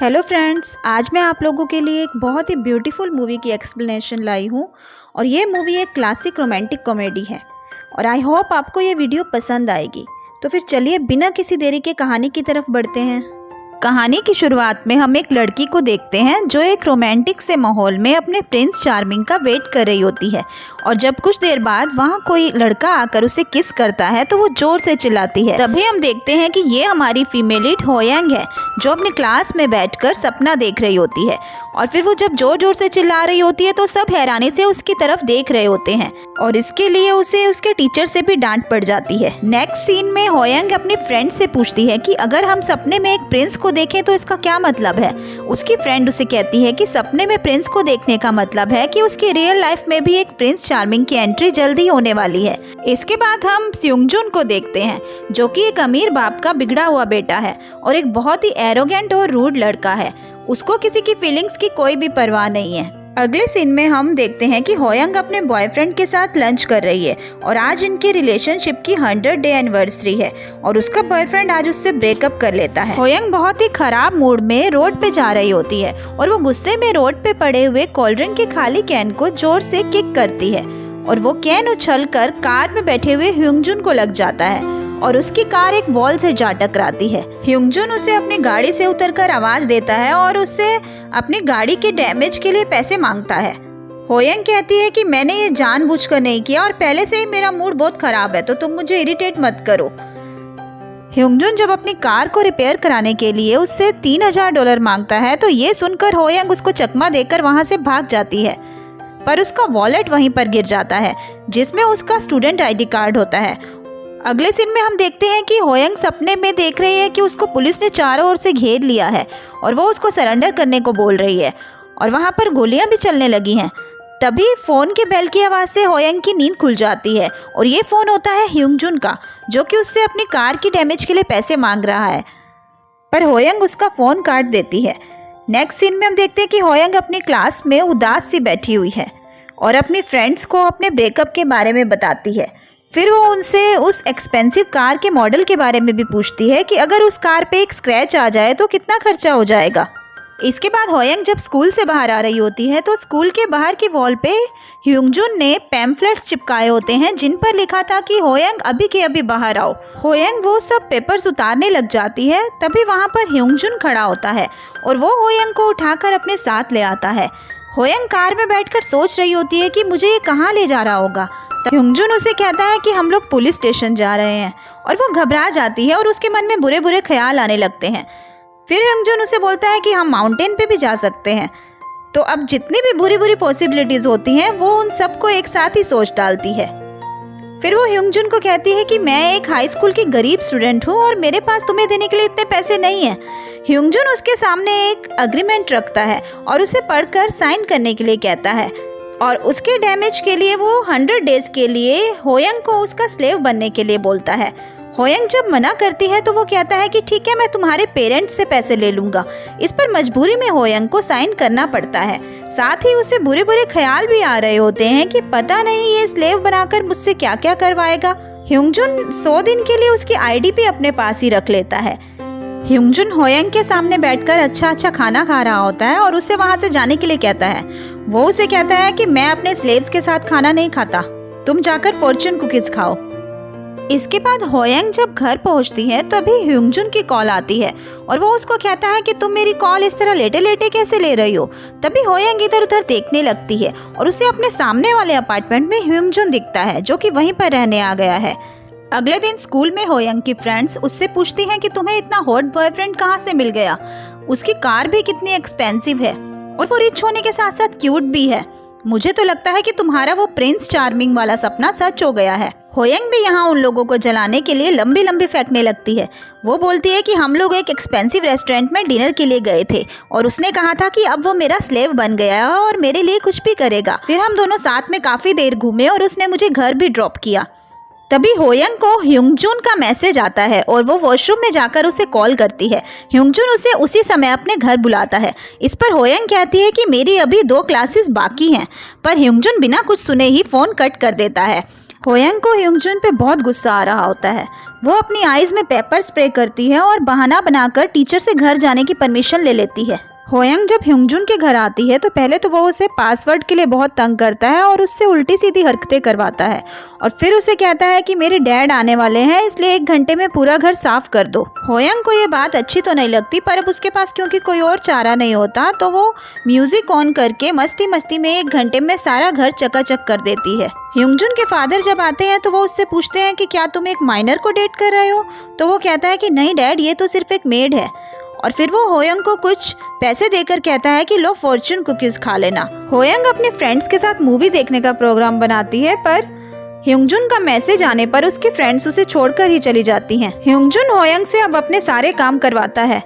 Hello friends, आज मैं आप लोगों के लिए एक बहुत ही ब्यूटीफुल मूवी की एक्सप्लेनेशन लाई हूँ। और ये मूवी एक क्लासिक रोमांटिक कॉमेडी है और आई होप आपको ये वीडियो पसंद आएगी। तो फिर चलिए बिना किसी देरी के कहानी की तरफ बढ़ते हैं। कहानी की शुरुआत में हम एक लड़की को देखते हैं जो एक रोमांटिक से माहौल में अपने प्रिंस चार्मिंग का वेट कर रही होती है। और जब कुछ देर बाद वहाँ कोई लड़का आकर उसे किस करता है तो वो जोर से चिल्लाती है। तभी हम देखते हैं कि ये हमारी फीमेल लीड होयांग है जो अपने क्लास में बैठकर सपना देख रही होती है। और फिर वो जब जोर जोर से चिल्ला रही होती है तो सब हैरानी से उसकी तरफ देख रहे होते हैं और इसके लिए उसे उसके टीचर से भी डांट पड़ जाती है। नेक्स्ट सीन में होयांग अपनी फ्रेंड से पूछती है कि अगर हम सपने में एक प्रिंस को देखें तो इसका क्या मतलब है। उसकी फ्रेंड उसे कहती है कि सपने में प्रिंस को देखने का मतलब है कि उसकी रियल लाइफ में भी एक प्रिंस चार्मिंग की एंट्री जल्दी होने वाली है। इसके बाद हम स्योंगजुन को देखते हैं जो कि एक अमीर बाप का बिगड़ा हुआ बेटा है और एक बहुत ही एरोगेंट और रूड लड़का है। उसको किसी की फीलिंग्स की कोई भी परवाह नहीं है। अगले सीन में हम देखते हैं कि होयांग अपने बॉयफ्रेंड के साथ लंच कर रही है और आज इनकी रिलेशनशिप की 100 डे एनिवर्सरी है और उसका बॉयफ्रेंड आज उससे ब्रेकअप कर लेता है। होयांग बहुत ही खराब मूड में रोड पे जा रही होती है और वो गुस्से में रोड पे पड़े हुए कोल्ड ड्रिंक के खाली कैन को जोर से किक करती है और वो कैन उछलकर कार में बैठे हुए ह्योंगजुन को लग जाता है और उसकी कार एक वॉल से जा टकराती है। ह्योंगजुन उसे अपनी गाड़ी से उतरकर आवाज देता है और उससे अपनी गाड़ी के डैमेज के लिए पैसे मांगता है। होयांग कहती है कि मैंने ये जानबूझकर नहीं किया और पहले से ही मेरा मूड बहुत खराब है तो तुम मुझे इरिटेट मत करो। ह्योंगजुन जब अपनी कार को रिपेयर कराने के लिए उससे $3000 मांगता है तो ये सुनकर होयांग उसको चकमा देकर वहां से भाग जाती है, पर उसका वॉलेट वहीं पर गिर जाता है जिसमें उसका स्टूडेंट ID कार्ड होता है। अगले सीन में हम देखते हैं कि होयांग सपने में देख रही है कि उसको पुलिस ने चारों ओर से घेर लिया है और वो उसको सरेंडर करने को बोल रही है और वहाँ पर गोलियां भी चलने लगी हैं। तभी फ़ोन के बेल की आवाज़ से होयांग की नींद खुल जाती है और ये फ़ोन होता है ह्योंगजुन का जो कि उससे अपनी कार की डैमेज के लिए पैसे मांग रहा है, पर होयांग उसका फ़ोन काट देती है। नेक्स्ट सीन में हम देखते हैं कि होयांग अपनी क्लास में उदास सी बैठी हुई है और अपनी फ्रेंड्स को अपने ब्रेकअप के बारे में बताती है। फिर वो उनसे उस एक्सपेंसिव कार के मॉडल के बारे में भी पूछती है कि अगर उस कार पे एक स्क्रैच आ जाए तो कितना खर्चा हो जाएगा। इसके बाद होयांग जब स्कूल से बाहर आ रही होती है तो स्कूल के बाहर की वॉल पे ह्योंगजुन ने पैम्फलेट्स चिपकाए होते हैं जिन पर लिखा था कि होयांग अभी के अभी बाहर आओ। होयांग वो सब पेपर्स उतारने लग जाती है, तभी वहाँ पर ह्योंगजुन खड़ा होता है और वो होयांग को उठाकर अपने साथ ले आता है। होयांग कार में बैठकर सोच रही होती है कि मुझे ये कहाँ ले जा रहा होगा। ह्योंगजुन उसे कहता है कि हम लोग पुलिस स्टेशन जा रहे हैं और वो घबरा जाती है और उसके मन में बुरे बुरे ख्याल आने लगते हैं। फिर ह्योंगजुन उसे बोलता है कि हम माउंटेन पे भी जा सकते हैं। तो अब जितनी भी बुरी बुरी पॉसिबिलिटीज होती हैं वो उन सबको एक साथ ही सोच डालती है। फिर वो ह्योंगजुन को कहती है कि मैं एक हाई स्कूल की गरीब स्टूडेंट हूँ और मेरे पास तुम्हें देने के लिए इतने पैसे नहीं हैं। ह्योंगजुन उसके सामने एक अग्रीमेंट रखता है और उसे पढ़कर साइन करने के लिए कहता है और उसके डैमेज के लिए वो 100 डेज के लिए होयांग को उसका स्लेव बनने के लिए बोलता है। होयांग जब मना करती है तो वो कहता है कि ठीक है, मैं तुम्हारे पेरेंट्स से पैसे ले लूँगा। इस पर मजबूरी में होयांग को साइन करना पड़ता है। साथ ही उसे बुरे बुरे ख्याल भी आ रहे होते हैं कि पता नहीं ये स्लेव बनाकर मुझसे क्या क्या करवाएगा। ह्योंगजुन 100 दिन के लिए उसकी ID भी अपने पास ही रख लेता है। ह्योंगजुन होयांग के सामने बैठकर अच्छा खाना खा रहा होता है और उसे वहां से जाने के लिए कहता है। वो उसे कहता है कि मैं अपने स्लेव्स के साथ खाना नहीं खाता, तुम जाकर फॉर्च्यून कुकीज खाओ। इसके बाद होयांग जब घर पहुंचती है तभी ह्योंगजुन की कॉल आती है और वो उसको कहता है कि तुम मेरी कॉल इस तरह लेटे लेटे कैसे ले रही हो। तभी होयांग इधर उधर देखने लगती है और उसे अपने सामने वाले अपार्टमेंट में ह्योंगजुन दिखता है जो कि वहीं पर रहने आ गया है। अगले दिन स्कूल में होयांग की फ्रेंड्स उससे पूछती हैं कि तुम्हें इतना हॉट बॉयफ्रेंड कहाँ से मिल गया, उसकी कार भी कितनी एक्सपेंसिव है और वो रिच होने के साथ साथ क्यूट भी है। मुझे तो लगता है कि तुम्हारा वो प्रिंस चार्मिंग वाला सपना सच हो गया है। होयांग भी यहाँ उन लोगों को जलाने के लिए लंबी लंबी फेंकने लगती है। वो बोलती है कि हम लोग एक एक्सपेंसिव रेस्टोरेंट में डिनर के लिए गए थे और उसने कहा था कि अब वो मेरा स्लेव बन गया है और मेरे लिए कुछ भी करेगा। फिर हम दोनों साथ में काफ़ी देर घूमे और उसने मुझे घर भी ड्रॉप किया। तभी होयांग को ह्योंगजुन का मैसेज आता है और वो वॉशरूम में जाकर उसे कॉल करती है। ह्योंगजुन उसे उसी समय अपने घर बुलाता है। इस पर होयांग कहती है कि मेरी अभी 2 क्लासेस बाकी हैं, पर ह्योंगजुन बिना कुछ सुने ही फ़ोन कट कर देता है। होयंग को ह्योंगजुन पे बहुत गुस्सा आ रहा होता है। वो अपनी आईज में पेपर स्प्रे करती है और बहाना बनाकर टीचर से घर जाने की परमिशन ले लेती है। होयंग जब ह्योंगजुन के घर आती है तो पहले तो वो उसे पासवर्ड के लिए बहुत तंग करता है और उससे उल्टी सीधी हरकतें करवाता है और फिर उसे कहता है कि मेरे डैड आने वाले हैं, इसलिए 1 घंटे में पूरा घर साफ कर दो। होयंग को ये बात अच्छी तो नहीं लगती, पर अब उसके पास क्योंकि कोई और चारा नहीं होता तो वो म्यूजिक ऑन करके मस्ती मस्ती में 1 घंटे में सारा घर चकाचक कर देती है। ह्योंगजुन के फादर जब आते हैं तो वो उससे पूछते हैं कि क्या तुम एक माइनर को डेट कर रहे हो? तो वो कहता है कि नहीं डैड, ये तो सिर्फ एक मेड है। और फिर वो होयंग को कुछ पैसे देकर कहता है कि लो फॉर्च्यून कुकीज खा लेना। होयंग अपने फ्रेंड्स के साथ मूवी देखने का प्रोग्राम बनाती है, पर ह्योंगजुन का मैसेज आने पर उसकी फ्रेंड्स उसे छोड़कर ही चली जाती हैं। ह्योंगजुन होयंग से अब अपने सारे काम करवाता है।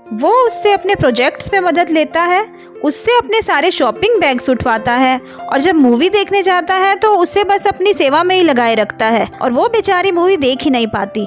वो उससे अपने प्रोजेक्ट्स में मदद लेता है, उससे अपने सारे शॉपिंग बैग्स उठवाता है और जब मूवी देखने जाता है तो उसे बस अपनी सेवा में ही लगाए रखता है और वो बेचारी मूवी देख ही नहीं पाती।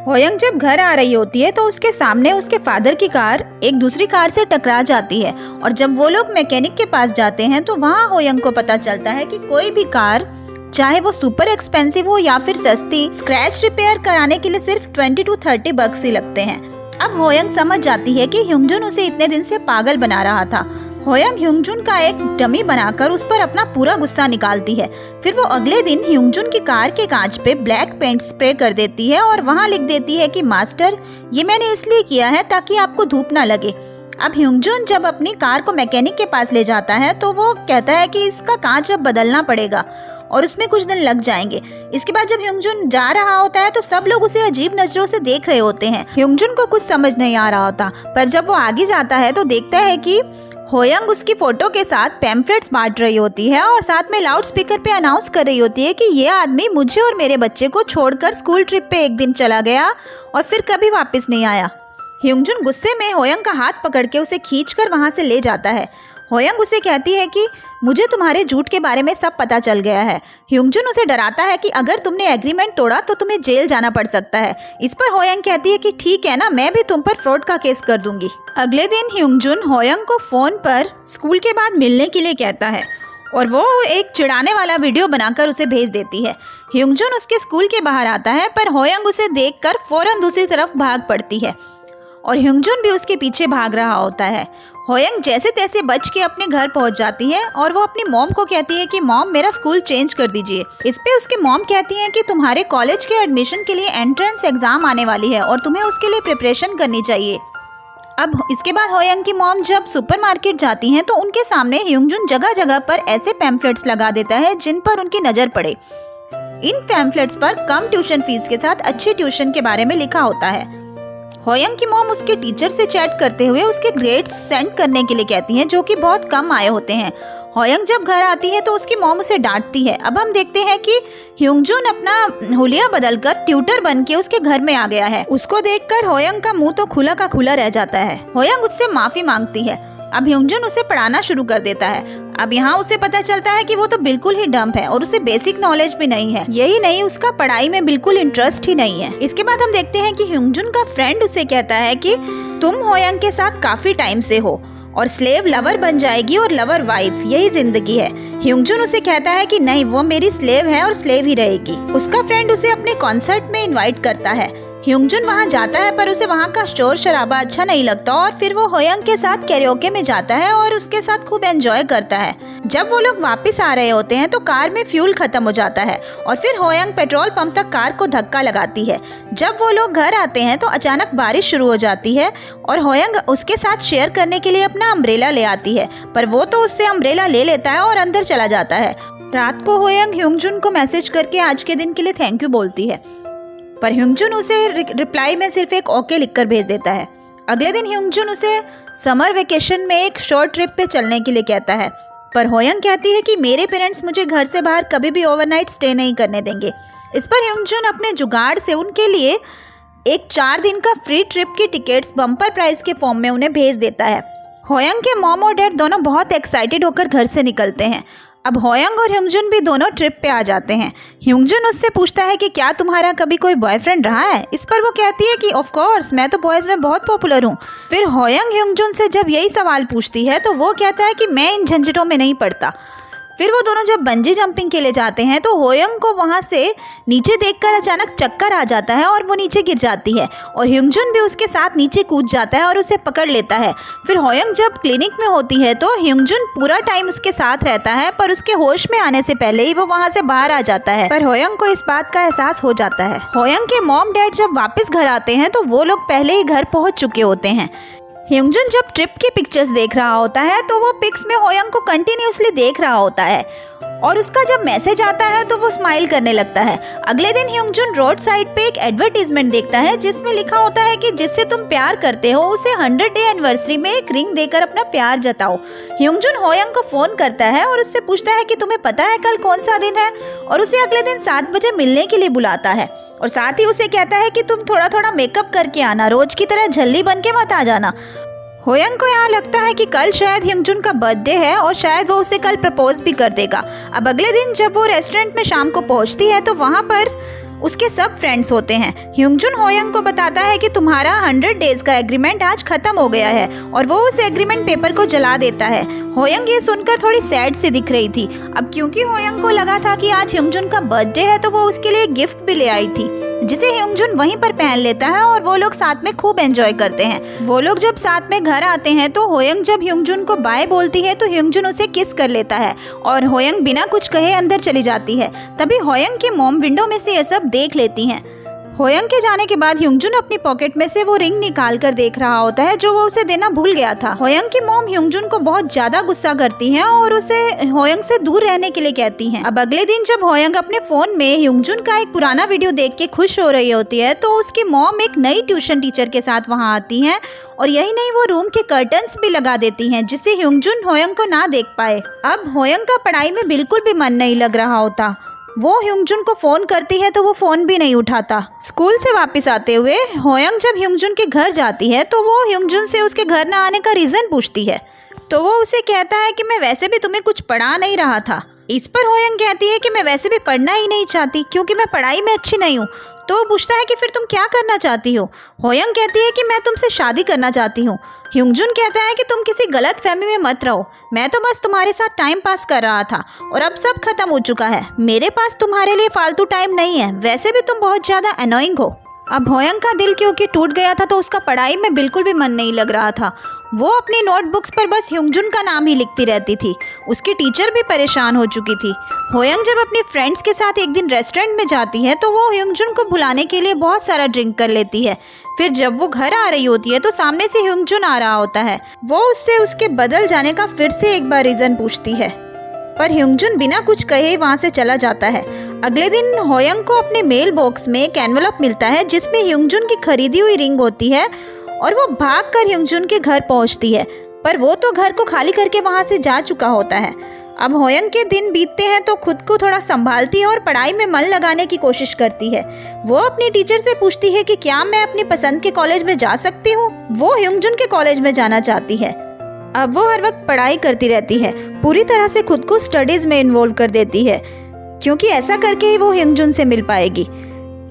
होयंग जब घर आ रही होती है तो उसके सामने उसके फादर की कार एक दूसरी कार से टकरा जाती है और जब वो लोग मैकेनिक के पास जाते हैं तो वहाँ होयंग को पता चलता है कि कोई भी कार, चाहे वो सुपर एक्सपेंसिव हो या फिर सस्ती, स्क्रैच रिपेयर कराने के लिए सिर्फ 20 to 30 बक्स ही लगते हैं। अब होयंग समझ जाती है कि ह्योंगजुन उसे इतने दिन से पागल बना रहा था। होयंग ह्योंगजुन का एक डमी बनाकर उस पर अपना पूरा गुस्सा निकालती है। फिर वो अगले दिन ह्योंगजुन की कार के कांच पे ब्लैक पेंट स्प्रे कर देती है और वहाँ लिख देती है कि मास्टर, ये मैंने इसलिए किया है ताकि आपको धूप ना लगे। अब ह्योंगजुन जब अपनी कार को मैकेनिक के पास ले जाता है तो वो कहता है कि इसका कांच अब बदलना पड़ेगा और उसमें कुछ दिन लग जाएंगे। इसके बाद जब ह्योंगजुन जा रहा होता है तो सब लोग उसे अजीब नजरों से देख रहे होते हैं। ह्योंगजुन को कुछ समझ नहीं आ रहा होता, पर जब वो आगे जाता है तो देखता है कि होयंग उसकी फोटो के साथ पैम्फलेट्स बांट रही होती है और साथ में लाउड स्पीकर पे अनाउंस कर रही होती है कि ये आदमी मुझे और मेरे बच्चे को छोड़कर स्कूल ट्रिप पे 1 दिन चला गया और फिर कभी वापस नहीं आया। ह्योंगजुन गुस्से में होयंग का हाथ पकड़ के उसे खींचकर वहाँ से ले जाता है। होयंग उसे कहती है कि मुझे तुम्हारे झूठ के बारे में सब पता चल गया है। ह्योंगजुन उसे डराता है कि अगर तुमने एग्रीमेंट तोड़ा तो तुम्हें जेल जाना पड़ सकता है। इस पर होयंग कहती है कि ठीक है ना, मैं भी तुम पर फ्रॉड का केस कर दूंगी। अगले दिन ह्योंगजुन होयंग को फोन पर स्कूल के बाद मिलने के लिए कहता है और वो एक चिढ़ाने वाला वीडियो बनाकर उसे भेज देती है। ह्योंगजुन उसके स्कूल के बाहर आता है, पर होयंग उसे देखकर फौरन दूसरी तरफ भाग पड़ती है और ह्योंगजुन भी उसके पीछे भाग रहा होता है। होयंग जैसे तैसे बच के अपने घर पहुंच जाती है और वो अपनी मॉम को कहती है कि मॉम, मेरा स्कूल चेंज कर दीजिए। इस पे उसकी मॉम कहती है कि तुम्हारे कॉलेज के एडमिशन के लिए एंट्रेंस एग्जाम आने वाली है और तुम्हें उसके लिए प्रिपरेशन करनी चाहिए। अब इसके बाद होयंग की मॉम जब सुपरमार्केट जाती हैं तो उनके सामने ह्योंगजुन जगह जगह पर ऐसे पैम्फलेट्स लगा देता है जिन पर उनकी नज़र पड़े। इन पैम्फलेट्स पर कम ट्यूशन फीस के साथ अच्छी ट्यूशन के बारे में लिखा होता है। होयंग की मॉम उसके टीचर से चैट करते हुए उसके ग्रेड्स सेंड करने के लिए कहती हैं, जो कि बहुत कम आए होते हैं। होयंग जब घर आती है तो उसकी मॉम उसे डांटती है। अब हम देखते हैं कि ह्योंगजुन अपना हुलिया बदलकर ट्यूटर बन के उसके घर में आ गया है। उसको देखकर होयंग का मुंह तो खुला का खुला रह जाता है। होयंग उससे माफी मांगती है। अब ह्योंगजुन उसे पढ़ाना शुरू कर देता है। अब यहाँ उसे पता चलता है कि वो तो बिल्कुल ही डम्प है और उसे बेसिक नॉलेज भी नहीं है। यही नहीं, उसका पढ़ाई में बिल्कुल इंटरेस्ट ही नहीं है। इसके बाद हम देखते हैं कि ह्योंगजुन का फ्रेंड उसे कहता है कि तुम होयंग के साथ काफी टाइम से हो और स्लेव लवर बन जाएगी और लवर वाइफ, यही जिंदगी है। ह्योंगजुन उसे कहता है कि नहीं, वो मेरी स्लेव है और स्लेव ही रहेगी। उसका फ्रेंड उसे अपने कॉन्सर्ट में इनवाइट करता है। ह्योंगजुन वहाँ जाता है, पर उसे वहाँ का शोर शराबा अच्छा नहीं लगता और फिर वो होयंग के साथ कैरियोके में जाता है और उसके साथ खूब एंजॉय करता है। जब वो लोग वापस आ रहे होते हैं तो कार में फ्यूल खत्म हो जाता है और फिर होयंग पेट्रोल पंप तक कार को धक्का लगाती है। जब वो लोग घर आते हैं तो अचानक बारिश शुरू हो जाती है और होयंग उसके साथ शेयर करने के लिए अपना अम्ब्रेला ले आती है, पर वो तो उससे अम्ब्रेला ले लेता है और अंदर चला जाता है। रात को होयंग ह्योंगजुन को मैसेज करके आज के दिन के लिए थैंक यू बोलती है, पर ह्योंगजुन उसे रिप्लाई में सिर्फ एक ओके लिखकर भेज देता है। अगले दिन ह्योंगजुन उसे समर वेकेशन में एक शॉर्ट ट्रिप पे चलने के लिए कहता है, पर होयंग कहती है कि मेरे पेरेंट्स मुझे घर से बाहर कभी भी ओवरनाइट स्टे नहीं करने देंगे। इस पर ह्योंगजुन अपने जुगाड़ से उनके लिए एक 4 दिन का फ्री ट्रिप की टिकट्स बम्पर प्राइस के फॉर्म में उन्हें भेज देता है। होयंग के मॉम और डैड दोनों बहुत एक्साइटेड होकर घर से निकलते हैं। अब होयंग और ह्योंगजुन भी दोनों ट्रिप पे आ जाते हैं। ह्योंगजुन उससे पूछता है कि क्या तुम्हारा कभी कोई बॉयफ्रेंड रहा है? इस पर वो कहती है कि ऑफ कोर्स, मैं तो बॉयज़ में बहुत पॉपुलर हूँ। फिर होयंग ह्योंगजुन से जब यही सवाल पूछती है तो वो कहता है कि मैं इन झंझटों में नहीं पड़ता। फिर वो दोनों जब बंजी जंपिंग के लिए जाते हैं तो होयंग को वहाँ से नीचे देखकर अचानक चक्कर आ जाता है और वो नीचे गिर जाती है और ह्योंगजुन भी उसके साथ नीचे कूद जाता है और उसे पकड़ लेता है। फिर होयंग जब क्लिनिक में होती है तो ह्योंगजुन पूरा टाइम उसके साथ रहता है, पर उसके होश में आने से पहले ही वो वहाँ से बाहर आ जाता है। पर होयंग को इस बात का एहसास हो जाता है। होयंग के मॉम डैड जब वापस घर आते हैं तो वो लोग पहले ही घर पहुँच चुके होते हैं। ह्योंगजुन जब ट्रिप की पिक्चर्स देख रहा होता है तो वो पिक्स में होयंग को कंटिन्यूअसली देख रहा होता है और उसका जब मैसेज आता है तो वो स्माइल करने लगता है। अगले दिन ह्योंगजुन रोड साइड पे एक एडवर्टीजमेंट देखता है जिसमें लिखा होता है कि जिससे तुम प्यार करते हो उसे 100 डे एनिवर्सरी में एक रिंग देकर अपना प्यार जताओ। ह्योंगजुन होयंग को फोन करता है और उससे पूछता है कि तुम्हें पता है कल कौन सा दिन है, और उसे अगले दिन 7 बजे मिलने के लिए बुलाता है और साथ ही उसे कहता है कि तुम थोड़ा थोड़ा मेकअप करके आना, रोज की तरह झल्ली बन के मत आ जाना। होयंग को यहाँ लगता है कि कल शायद ह्योंगजुन का बर्थडे है और शायद वो उसे कल प्रपोज भी कर देगा। अब अगले दिन जब वो रेस्टोरेंट में शाम को पहुँचती है तो वहाँ पर उसके सब फ्रेंड्स होते हैं। ह्योंगजुन होयंग को बताता है कि तुम्हारा 100 डेज का एग्रीमेंट आज खत्म हो गया है और वो उस एग्रीमेंट पेपर को जला देता है। होयंग ये सुनकर थोड़ी सैड सी दिख रही थी। अब क्योंकि होयंग को लगा था कि आज ह्योंगजुन का बर्थडे है तो वो उसके लिए गिफ्ट भी ले आई थी जिसे ह्योंगजुन वहीं पर पहन लेता है और वो लोग साथ में खूब एंजॉय करते हैं। वो लोग जब साथ में घर आते हैं तो होयंग जब ह्योंगजुन को बाय बोलती है तो ह्योंगजुन उसे किस कर लेता है और होयंग बिना कुछ कहे अंदर चली जाती है। तभी होयंग की मॉम विंडो में से ये सब देख लेती हैं। होयंग के जाने के बाद ह्योंगजुन अपनी पॉकेट में से वो रिंग निकाल कर देख रहा होता है जो वो उसे देना भूल गया था। होयंग की मॉम ह्योंगजुन को बहुत ज्यादा गुस्सा करती हैं और उसे होयंग से दूर रहने के लिए कहती हैं। अब अगले दिन जब होयंग अपने फोन में ह्योंगजुन का एक पुराना वीडियो देख के खुश हो रही होती है तो उसकी मॉम एक नई ट्यूशन टीचर के साथ वहाँ आती हैं और यही नहीं वो रूम के कर्टन्स भी लगा देती हैं जिससे ह्योंगजुन होयंग को ना देख पाए। अब होयंग का पढ़ाई में बिल्कुल भी मन नहीं लग रहा होता। वो ह्योंगजुन को फ़ोन करती है तो वो फ़ोन भी नहीं उठाता। स्कूल से वापस आते हुए होयंग जब ह्योंगजुन के घर जाती है तो वो ह्योंगजुन से उसके घर न आने का रीज़न पूछती है तो वो उसे कहता है कि मैं वैसे भी तुम्हें कुछ पढ़ा नहीं रहा था। इस पर होयंग कहती है कि मैं वैसे भी पढ़ना ही नहीं चाहती क्योंकि मैं पढ़ाई में अच्छी नहीं हूँ। तो वो पूछता है कि फिर तुम क्या करना चाहती हो। होयंग कहती है कि मैं तुमसे शादी करना चाहती हूँ। ह्योंगजुन कहता है कि तुम किसी गलत फहमी में मत रहो, मैं तो बस तुम्हारे साथ टाइम पास कर रहा था और अब सब खत्म हो चुका है। मेरे पास तुम्हारे लिए फालतू टाइम नहीं है, वैसे भी तुम बहुत ज़्यादा अनोइंग हो। अब होयंग का दिल क्योंकि टूट गया था तो उसका पढ़ाई में बिल्कुल भी मन नहीं लग रहा था। वो अपनी नोटबुक्स पर बस ह्योंगजुन का नाम ही लिखती रहती थी। उसकी टीचर भी परेशान हो चुकी थी। होयंग जब अपनी फ्रेंड्स के साथ एक दिन रेस्टोरेंट में जाती है तो वो ह्योंगजुन को भुलाने के लिए बहुत सारा ड्रिंक कर लेती है। फिर जब वो घर आ रही होती है तो सामने से ह्योंगजुन आ रहा होता है। वो उससे उसके बदल जाने का फिर से एक बार रीज़न पूछती है पर ह्योंगजुन बिना कुछ कहे वहाँ से चला जाता है। अगले दिन होयंग को अपने मेल बॉक्स में एक एनवलप मिलता है जिसमें ह्योंगजुन की खरीदी हुई रिंग होती है और वो भागकर ह्योंगजुन के घर पहुँचती है, पर वो तो घर को खाली करके वहाँ से जा चुका होता है। अब होयंग के दिन बीतते हैं तो खुद को थोड़ा संभालती है और पढ़ाई में मन लगाने की कोशिश करती है। वो अपनी टीचर से पूछती है कि क्या मैं अपनी पसंद के कॉलेज में जा सकती हूँ। वो ह्योंगजुन के कॉलेज में जाना चाहती है। अब वो हर वक्त पढ़ाई करती रहती है, पूरी तरह से खुद को स्टडीज़ में इन्वॉल्व कर देती है क्योंकि ऐसा करके ही वो ह्योंगजुन से मिल पाएगी।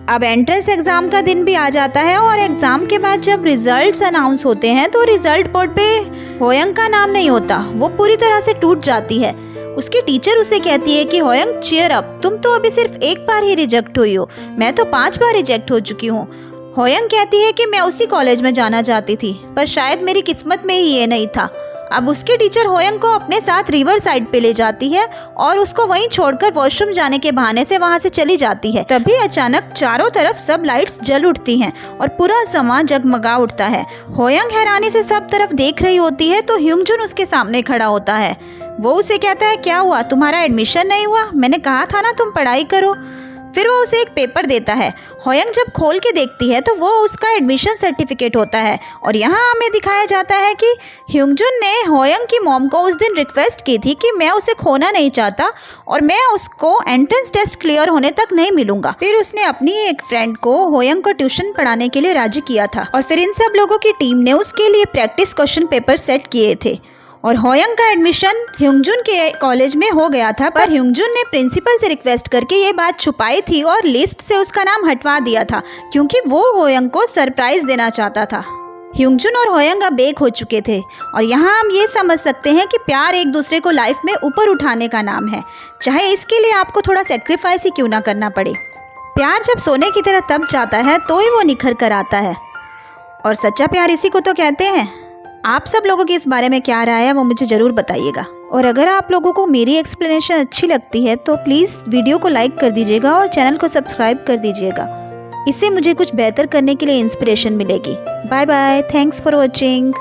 अब एंट्रेंस एग्ज़ाम का दिन भी आ जाता है और एग्ज़ाम के बाद जब रिजल्ट्स अनाउंस होते हैं तो रिजल्ट बोर्ड पे होयंग का नाम नहीं होता। वो पूरी तरह से टूट जाती है। उसकी टीचर उसे कहती है कि होयंग चीयर अप, तुम तो अभी सिर्फ एक बार ही रिजेक्ट हुई हो, मैं तो 5 बार रिजेक्ट हो चुकी हूँ। होयंग कहती है कि मैं उसी कॉलेज में जाना चाहती थी पर शायद मेरी किस्मत में ही ये नहीं था। अब उसकी टीचर होयंग को अपने साथ रिवर साइड पे ले जाती है और उसको वहीं छोड़कर वॉशरूम जाने के बहाने से वहां से चली जाती है। तभी अचानक चारों तरफ सब लाइट्स जल उठती हैं और पूरा समा जगमगा उठता है। होयंग हैरानी से सब तरफ देख रही होती है तो ह्योंगजुन उसके सामने खड़ा होता है। वो उसे कहता है क्या हुआ, तुम्हारा एडमिशन नहीं हुआ? मैंने कहा था ना तुम पढ़ाई करो। फिर वो उसे एक पेपर देता है। होयंग जब खोल के देखती है तो वो उसका एडमिशन सर्टिफिकेट होता है और यहाँ हमें दिखाया जाता है कि ह्योंगजुन ने होयंग की मॉम को उस दिन रिक्वेस्ट की थी कि मैं उसे खोना नहीं चाहता और मैं उसको एंट्रेंस टेस्ट क्लियर होने तक नहीं मिलूंगा। फिर उसने अपनी एक फ्रेंड को होयंग को ट्यूशन पढ़ाने के लिए राजी किया था और फिर इन सब लोगों की टीम ने उसके लिए प्रैक्टिस क्वेश्चन पेपर सेट किए थे और होयंग का एडमिशन ह्योंगजुन के कॉलेज में हो गया था। पर ह्योंगजुन ने प्रिंसिपल से रिक्वेस्ट करके ये बात छुपाई थी और लिस्ट से उसका नाम हटवा दिया था क्योंकि वो होयंग को सरप्राइज देना चाहता था। ह्योंगजुन और होयंग अब एक हो चुके थे और यहाँ हम ये समझ सकते हैं कि प्यार एक दूसरे को लाइफ में ऊपर उठाने का नाम है, चाहे इसके लिए आपको थोड़ा सेक्रीफाइस ही क्यों ना करना पड़े। प्यार जब सोने की तरह तप जाता है तो ही वो निखर कर आता है और सच्चा प्यार इसी को तो कहते हैं। आप सब लोगों की इस बारे में क्या राय है वो मुझे ज़रूर बताइएगा। और अगर आप लोगों को मेरी एक्सप्लेनेशन अच्छी लगती है तो प्लीज़ वीडियो को लाइक कर दीजिएगा और चैनल को सब्सक्राइब कर दीजिएगा। इससे मुझे कुछ बेहतर करने के लिए इंस्पिरेशन मिलेगी। Bye bye, thanks for watching.